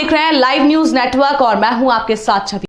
देख रहे हैं लाइव न्यूज नेटवर्क और मैं हूं आपके साथ छवि।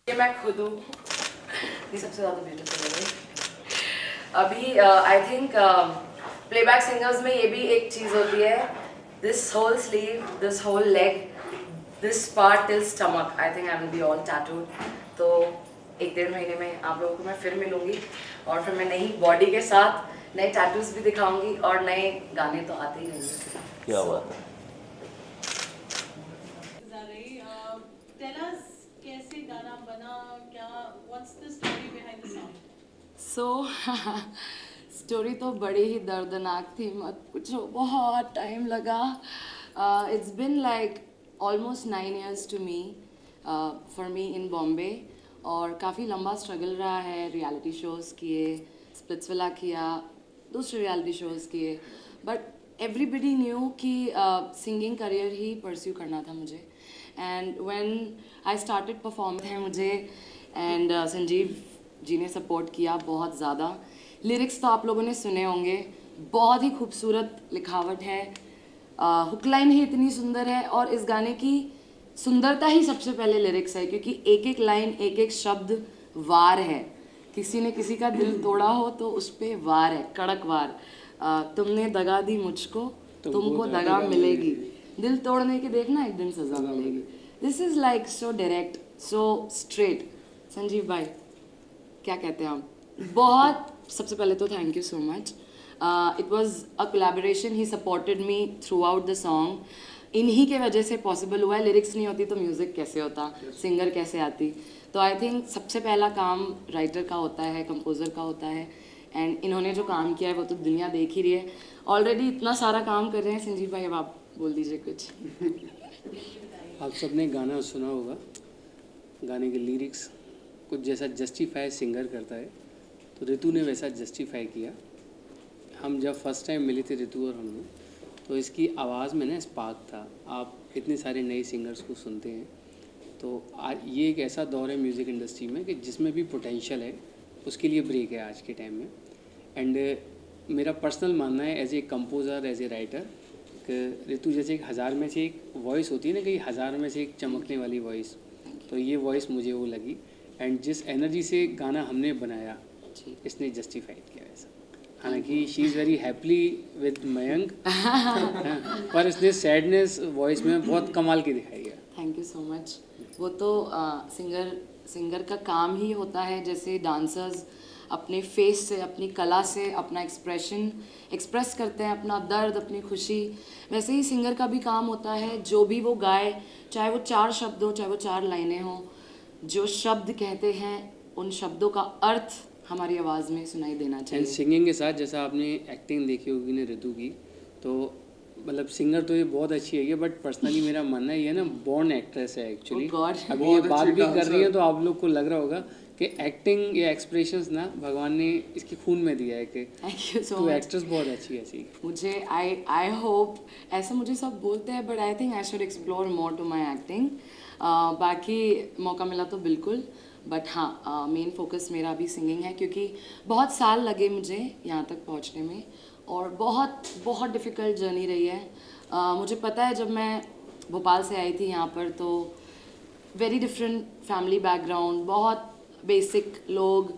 ये मैं खुद हूँ, ये सबसे ज़्यादा ब्यूटीफुल है। अभी आई थिंक प्लेबैक सिंगर्स में ये भी एक चीज़ होती है, this whole sleeve, this whole leg, this part till stomach, I think I will be all tattooed. तो एक 1.5 महीने में आप लोगों को मैं फिर मिलूंगी और फिर मैं नई बॉडी के साथ नए टैटूज भी दिखाऊंगी और नए गाने तो आते ही रहेंगे। क्या बात है। Tell us कैसे गाना बना, क्या what's the story behind the song? So story तो बड़ी ही दर्दनाक थी, मत पूछो, बहुत टाइम लगा। It's been like almost 9 years to me, for me in Bombay, और काफ़ी लंबा स्ट्रगल रहा है। रियलिटी शोज़ किए, स्प्लिट्सविला किया, दूसरे रियलिटी शोज़ किए, बट एवरीबडी न्यू कि सिंगिंग करियर ही परस्यू करना था मुझे। And when I started perform है मुझे, एंड संजीव जी ने सपोर्ट किया बहुत ज़्यादा। लिरिक्स तो आप लोगों ने सुने होंगे, बहुत ही खूबसूरत लिखावट है, हुक लाइन ही इतनी सुंदर है, और इस गाने की सुंदरता ही सबसे पहले लिरिक्स है, क्योंकि एक एक लाइन, एक एक शब्द वार है। किसी ने किसी का दिल तोड़ा हो तो उस पर वार है, कड़क वार। तुमने दगा दी मुझको, तुमको दगा मिलेगी, दिल तोड़ने की देखना एक दिन सजा मिलेगी। This is like so direct, so straight. Sanjeev भाई, क्या कहते हैं आप? बहुत, सबसे पहले तो thank you so much. It was a collaboration, he supported me through out the song. इन्हीं के वजह से पॉसिबल हुआ है। लिरिक्स नहीं होती तो म्यूज़िक कैसे होता, सिंगर कैसे आती? तो आई थिंक सबसे पहला काम राइटर का होता है, कंपोज़र का होता है, एंड इन्होंने जो काम किया है वो तो दुनिया देख ही रही है। ऑलरेडी इतना सारा काम कर रहे हैं। संजीव भाई, अब आप बोल दीजिए कुछ। आप सबने गाना सुना होगा, गाने के लिरिक्स कुछ जैसा जस्टिफाई सिंगर करता है, तो ऋतु ने वैसा जस्टिफाई किया। हम जब फर्स्ट टाइम मिले थे ऋतु और हम, तो इसकी आवाज़ में ना स्पार्क था। आप इतने सारे नए सिंगर्स को सुनते हैं, तो ये एक ऐसा दौर है म्यूज़िक इंडस्ट्री में कि जिसमें भी पोटेंशियल है उसके लिए ब्रेक है आज के टाइम में। एंड मेरा पर्सनल मानना है as a composer, as a writer, कि ऋतु जैसे 1000 में से एक वॉइस होती है ना, कि 1000 में से एक चमकने वाली वॉइस, तो ये वॉइस मुझे वो लगी। एंड जिस एनर्जी से गाना हमने बनाया, इसने जस्टिफाइड किया वैसा। हालांकि she is very happily with Mayank, पर इसने सैडनेस वॉइस में बहुत कमाल की दिखाई है। Thank you so much. वो तो सिंगर का काम ही होता है, जैसे डांसर्स अपने फेस से, अपनी कला से अपना एक्सप्रेशन एक्सप्रेस करते हैं, अपना दर्द, अपनी खुशी, वैसे ही सिंगर का भी काम होता है। जो भी वो गाए, चाहे वो 4 शब्द हो, चाहे वो 4 लाइनें हों, जो शब्द कहते हैं उन शब्दों का अर्थ हमारी आवाज़ में सुनाई देना चाहिए। एंड सिंगिंग के साथ, जैसा आपने एक्टिंग देखी होगी ना ऋतु की, तो मतलब सिंगर तो ये बहुत अच्छी है, बट पर्सनली मेरा मानना ये है ना, बॉर्न एक्ट्रेस है एक्चुअली। अभी ये बात भी कर रही है तो आप लोग को लग रहा होगा कि एक्टिंग या एक्सप्रेशंस ना भगवान ने इसके खून में दिया है। कि थैंक यू सो तो मच। एक्ट्रेस बहुत अच्छी है ऐसी। मुझे आई होप, ऐसा मुझे सब बोलते हैं, but I think I should explore more to my acting. बाकी मौका मिला तो बिल्कुल, बट हाँ, मेन फोकस मेरा अभी सिंगिंग है, क्योंकि बहुत साल लगे मुझे यहाँ तक पहुँचने में, और बहुत बहुत डिफ़िकल्ट जर्नी रही है। मुझे पता है, जब मैं भोपाल से आई थी यहाँ पर, तो वेरी डिफरेंट फैमिली बैकग्राउंड, बहुत बेसिक लोग,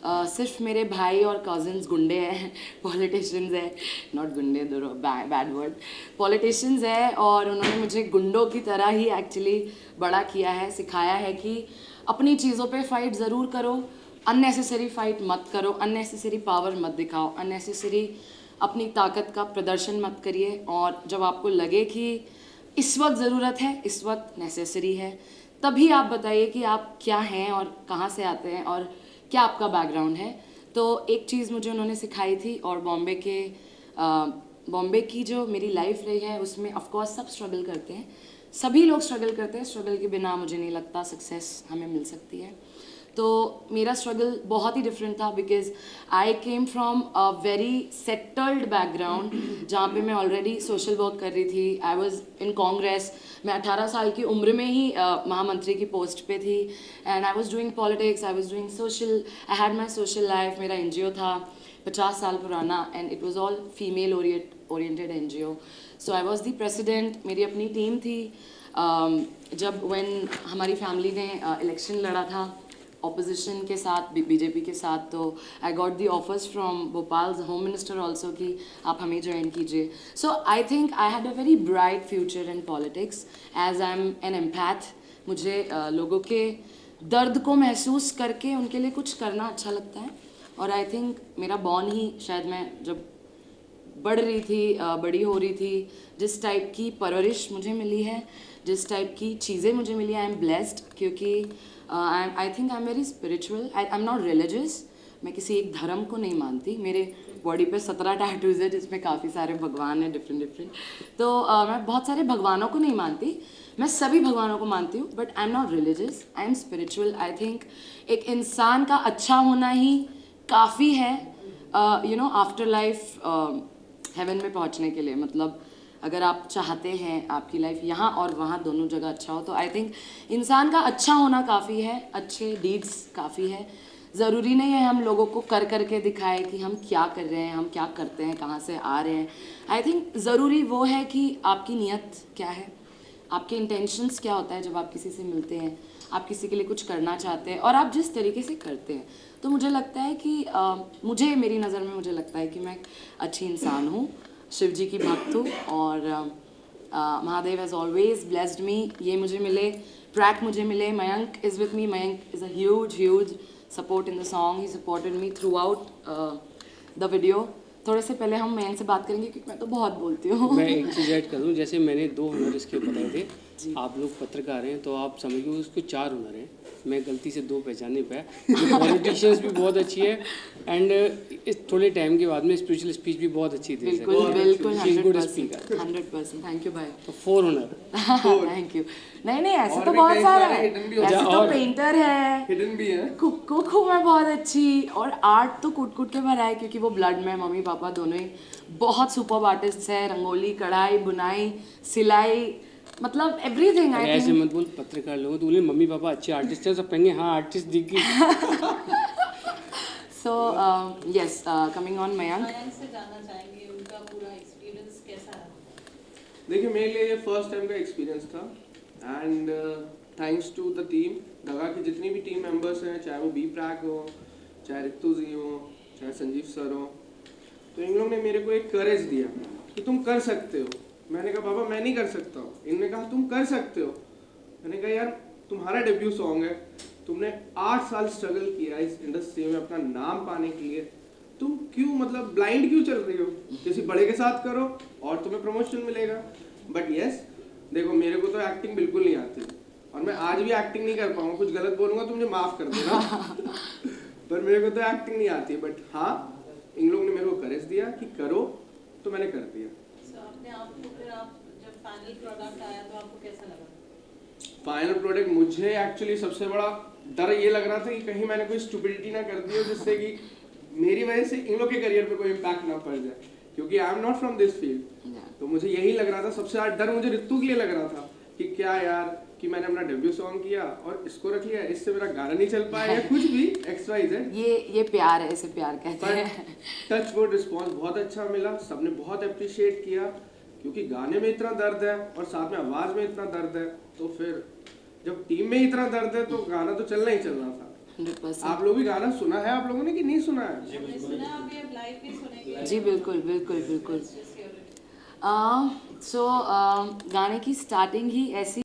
सिर्फ मेरे भाई और कज़न्स गुंडे हैं, पॉलिटिशियंस है, नॉट गुंडे, बैड वर्ड, पॉलिटिशियंस है, और उन्होंने मुझे गुंडों की तरह ही एक्चुअली बड़ा किया है, सिखाया है कि अपनी चीज़ों पे फाइट ज़रूर करो, अननेसेसरी फाइट मत करो, अननेसेसरी पावर मत दिखाओ, अननेसेसरी अपनी ताकत का प्रदर्शन मत करिए, और जब आपको लगे कि इस वक्त ज़रूरत है, इस वक्त नेसेसरी है, तभी आप बताइए कि आप क्या हैं और कहाँ से आते हैं और क्या आपका बैकग्राउंड है। तो एक चीज़ मुझे उन्होंने सिखाई थी, और बॉम्बे की जो मेरी लाइफ रही है उसमें ऑफ कोर्स सब स्ट्रगल करते हैं, सभी लोग स्ट्रगल करते हैं। स्ट्रगल के बिना मुझे नहीं लगता सक्सेस हमें मिल सकती है। तो मेरा स्ट्रगल बहुत ही डिफरेंट था, because I came from a very settled background, जहाँ पे मैं ऑलरेडी सोशल वर्क कर रही थी। आई वॉज इन कांग्रेस, मैं 18 साल की उम्र में ही महामंत्री की पोस्ट पे थी, and I was doing politics, I was doing social, I had my social life. मेरा NGO था 50 साल पुराना, and it was all female oriented NGO। So I was the president, मेरी अपनी टीम थी। जब व्हेन हमारी फैमिली ने इलेक्शन लड़ा था ऑपोजिशन के साथ, BJP के साथ, तो I got the offers from Bhopal home minister also कि आप हमें ज्वाइन कीजिए। So I think I had a very bright future in politics, as I am an empath. मुझे लोगों के दर्द को महसूस करके उनके लिए कुछ करना अच्छा लगता है, और आई थिंक मेरा बॉर्न ही, शायद मैं जब बढ़ रही थी, बड़ी हो रही थी, जिस टाइप की परवरिश मुझे मिली है, जिस टाइप की चीज़ें मुझे मिली, आई एम ब्लेस्ड, क्योंकि आई think I am very spiritual, I am not religious. मैं किसी एक धर्म को नहीं मानती। मेरे बॉडी पे 17 टैटूज़ है, जिसमें काफ़ी सारे भगवान हैं, डिफरेंट। तो मैं बहुत सारे भगवानों को नहीं मानती, मैं सभी भगवानों को मानती हूँ, but I am not religious, I am spiritual. I think एक इंसान का अच्छा होना ही काफ़ी है, you know, after life heaven में पहुँचने के लिए। मतलब अगर आप चाहते हैं आपकी लाइफ यहाँ और वहाँ दोनों जगह अच्छा हो, तो आई थिंक इंसान का अच्छा होना काफ़ी है, अच्छे डीड्स काफ़ी है। ज़रूरी नहीं है हम लोगों को कर करके दिखाए कि हम क्या कर रहे हैं, हम क्या करते हैं, कहाँ से आ रहे हैं। आई थिंक ज़रूरी वो है कि आपकी नीयत क्या है, आपके इंटेंशंस क्या होता है जब आप किसी से मिलते हैं, आप किसी के लिए कुछ करना चाहते हैं, और आप जिस तरीके से करते हैं। तो मुझे लगता है कि मुझे, मेरी नज़र में मुझे लगता है कि मैं एक अच्छी इंसान हूँ, शिव जी की भक्त हूँ, और Mahadev has always blessed me. ये मुझे मिले, ट्रैक मुझे मिले, Mayank is with me, Mayank is a huge support in the song, he supported me through out the video. थोड़े से पहले हम मयंक से बात करेंगे, क्योंकि मैं तो बहुत बोलती हूँ। मैं एक चीज़ ऐड कर दूँ, जैसे मैंने 2 हुनर इसके बताए थे, आप लोग पत्रकार हैं तो आप समझिए उसको 4 हुनर हैं, मैं गलती से 2 पहचान नहीं पाया। पॉलिटिशियंस भी बहुत अच्छी है, एंड इस थोड़े टाइम के बाद में स्पिरिचुअल स्पीच भी बहुत अच्छी दे सकती है। बिल्कुल 100%, 100%। थैंक यू भाई। तो 4 हुनर। Thank you. नहीं, ऐसे तो बहुत सारा है, ऐसे तो पेंटर है, हिडन भी है। कुक हूँ मैं बहुत अच्छी, और आर्ट तो कूट के भरा है, क्योंकि वो ब्लड में, मम्मी पापा दोनों ही बहुत सुपर्ब आर्टिस्ट हैं। रंगोली, कढ़ाई, बुनाई, सिलाई, मतलब एवरीथिंग। आई ऐसे थिंक मत बोल, पत्रकार लोगों तो बोले मम्मी पापा अच्छे आर्टिस्ट हैं, सब कहेंगे हाँ आर्टिस्ट दिख गई। So yes, coming on Mayank. Mayank से जानना चाहेंगे उनका पूरा एक्सपीरियंस कैसा रहा। देखिए मेरे लिए ये फर्स्ट टाइम का एक्सपीरियंस था, and thanks to the team Daga की जितनी भी टीम मेंबर्स हैं, चाहे वो बी प्रैक हो, चाहे रितु जी हो, चाहे संजीव सर हो, तो इन लोगों ने मेरे को एक करेज दिया कि तुम कर सकते हो। मैंने कहा बाबा मैं नहीं कर सकता हूँ, इनने कहा तुम कर सकते हो। मैंने कहा यार तुम्हारा डेब्यू सॉन्ग है, तुमने 8 साल स्ट्रगल किया इस इंडस्ट्री में अपना नाम पाने के लिए, तुम क्यों मतलब ब्लाइंड क्यों चल रही हो, किसी बड़े के साथ करो और तुम्हें प्रमोशन मिलेगा। बट यस, देखो मेरे को तो एक्टिंग बिल्कुल नहीं आती, और मैं आज भी एक्टिंग नहीं कर पाऊंगा, कुछ गलत बोलूंगा तो मुझे माफ कर देना। पर मेरे को तो एक्टिंग नहीं आती, बट हाँ इन लोगों ने मेरे को करेज दिया कि करो, तो मैंने कर दिया। अपने आप को फिर आप जब फाइनल प्रोडक्ट आया तो आपको कैसा लगा? फाइनल प्रोडक्ट मुझे एक्चुअली सबसे बड़ा डर ये लग रहा था कि कहीं मैंने कोई स्टुपिडिटी ना कर दी हो, जिससे कि मेरी वजह से इन लोग के करियर पे कोई इम्पैक्ट ना पड़ जाए, क्योंकि आई am not from this field. तो मुझे यही लग रहा था, सबसे ज़्यादा डर मुझे रितु के लिए लग रहा था कि क्या यार कि मैंने अपना डेब्यू सॉन्ग किया और इसको रख लिया, इससे मेरा गाना नहीं चल पाया या कुछ भी XYZ। ये प्यार है, इसे प्यार कहते हैं। टच वुड रिस्पॉन्स बहुत अच्छा मिला, सबने बहुत अप्रिशिएट किया, क्योंकि गाने में इतना दर्द है और साथ में आवाज़ में इतना दर्द है, तो फिर जब टीम में इतना दर्द है तो गाना तो चलना ही चलना था। 100%। आप लोग भी गाना सुना है आप लोगों ने कि नहीं सुना है? हमने सुना, अभी अब लाइव भी सुनेंगे। जी बिल्कुल। सो गाने की स्टार्टिंग ही ऐसी